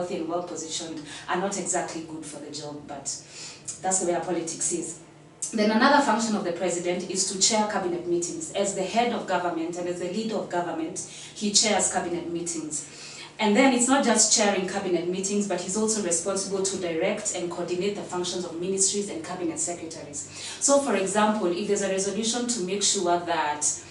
wealthy and well-positioned are not exactly good for the job, but that's the way our politics is. Then another function of the president is to chair cabinet meetings. As the head of government and as the leader of government, he chairs cabinet meetings. And then it's not just chairing cabinet meetings, but he's also responsible to direct and coordinate the functions of ministries and cabinet secretaries. So for example, if there's a resolution to make sure that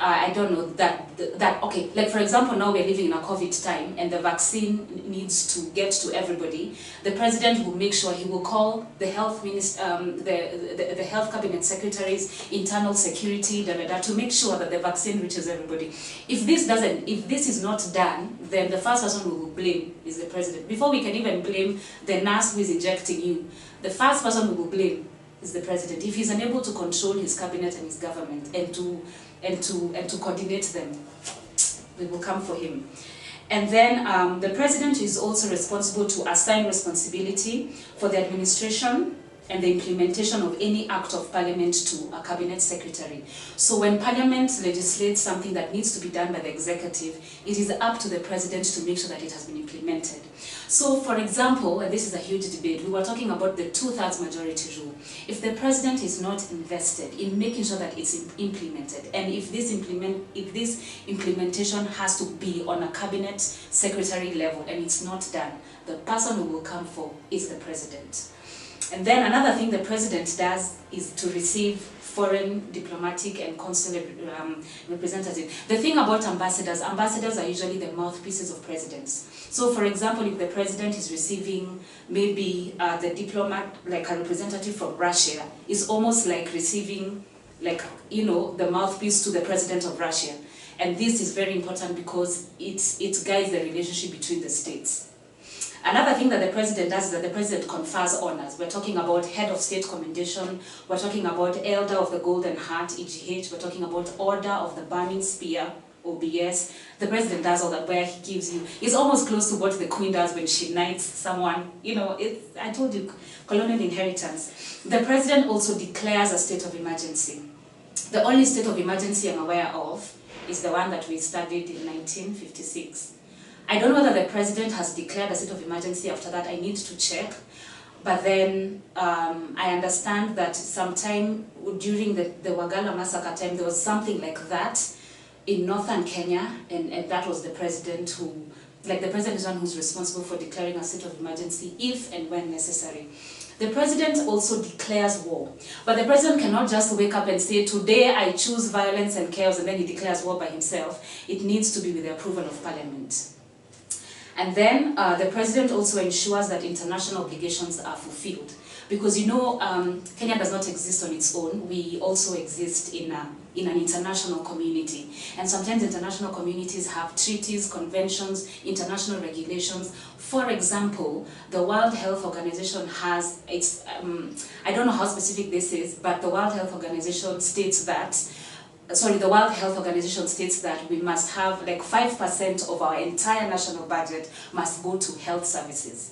okay, like for example, now we're living in a COVID time and the vaccine needs to get to everybody, the president will make sure he will call the health the health cabinet secretaries, internal security, to make sure that the vaccine reaches everybody. If this is not done, then the first person we will blame is the president. Before we can even blame the nurse who is injecting you, the first person we will blame is the president. If he's unable to control his cabinet and his government and to coordinate them, we will come for him. And then the president is also responsible to assign responsibility for the administration and the implementation of any act of parliament to a cabinet secretary. So when parliament legislates something that needs to be done by the executive, it is up to the president to make sure that it has been implemented. So for example, and this is a huge debate, we were talking about the 2/3 majority rule. If the president is not invested in making sure that it's implemented, and if this implementation has to be on a cabinet secretary level and it's not done, the person who will come for is the president. And then another thing the president does is to receive foreign diplomatic and consular representatives. The thing about ambassadors are usually the mouthpieces of presidents. So for example, if the president is receiving maybe the diplomat, like a representative from Russia, is almost like receiving, like, you know, the mouthpiece to the president of Russia. And this is very important because it guides the relationship between the states. Another thing that the president does is that the president confers honors. We're talking about Head of State Commendation, we're talking about Elder of the Golden Heart, EGH, we're talking about Order of the Burning Spear, OBS. The president does all that, where he gives you, it's almost close to what the Queen does when she knights someone. You know, I told you, colonial inheritance. The president also declares a state of emergency. The only state of emergency I'm aware of is the one that we studied in 1956. I don't know whether the president has declared a state of emergency after that. I need to check. But then I understand that sometime during the Wagala massacre time, there was something like that in northern Kenya, and that was the president who, like the president is one who's responsible for declaring a state of emergency if and when necessary. The president also declares war. But the president cannot just wake up and say, today I choose violence and chaos, and then he declares war by himself. It needs to be with the approval of parliament. And then the president also ensures that international obligations are fulfilled. Because you know, Kenya does not exist on its own. We also exist in an international community. And sometimes international communities have treaties, conventions, international regulations. For example, the World Health Organization has, I don't know how specific this is, but the World Health Organization states that the World Health Organization states that we must have like 5% of our entire national budget must go to health services.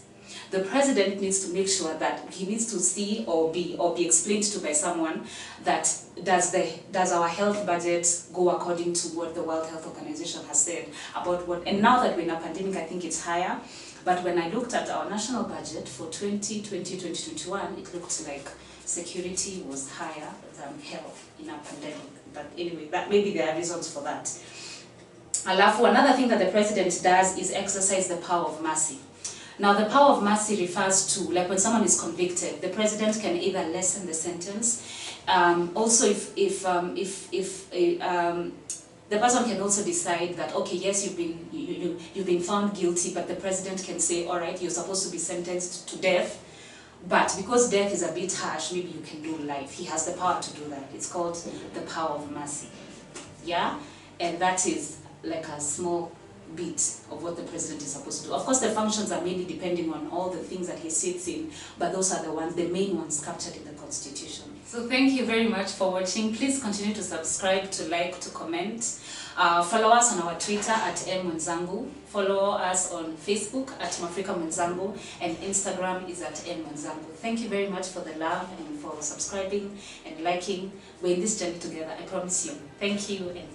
The president needs to make sure that he needs to see or be explained to by someone that does our health budget go according to what the World Health Organization has said about what, and now that we're in a pandemic, I think it's higher. But when I looked at our national budget for 2020-2021, it looked like security was higher than health in a pandemic. But anyway, that maybe there are reasons for that. Another thing that the president does is exercise the power of mercy. Now, the power of mercy refers to, like when someone is convicted, the president can either lessen the sentence. Also, if the person can also decide that, okay, yes, you've been found guilty, but the president can say, all right, you're supposed to be sentenced to death. But because death is a bit harsh, maybe you can do life. He has the power to do that. It's called the power of mercy. Yeah? And that is like a small bit of what the president is supposed to do. Of course, the functions are mainly depending on all the things that he sits in, but those are the main ones captured in the Constitution. So thank you very much for watching. Please continue to subscribe, to like, to comment. Follow us on our Twitter at @mwenzangu. Follow us on Facebook at Mafrika Mwenzangu, and Instagram is at @mwenzangu. Thank you very much for the love and for subscribing and liking. We're in this journey together, I promise you. Thank you, and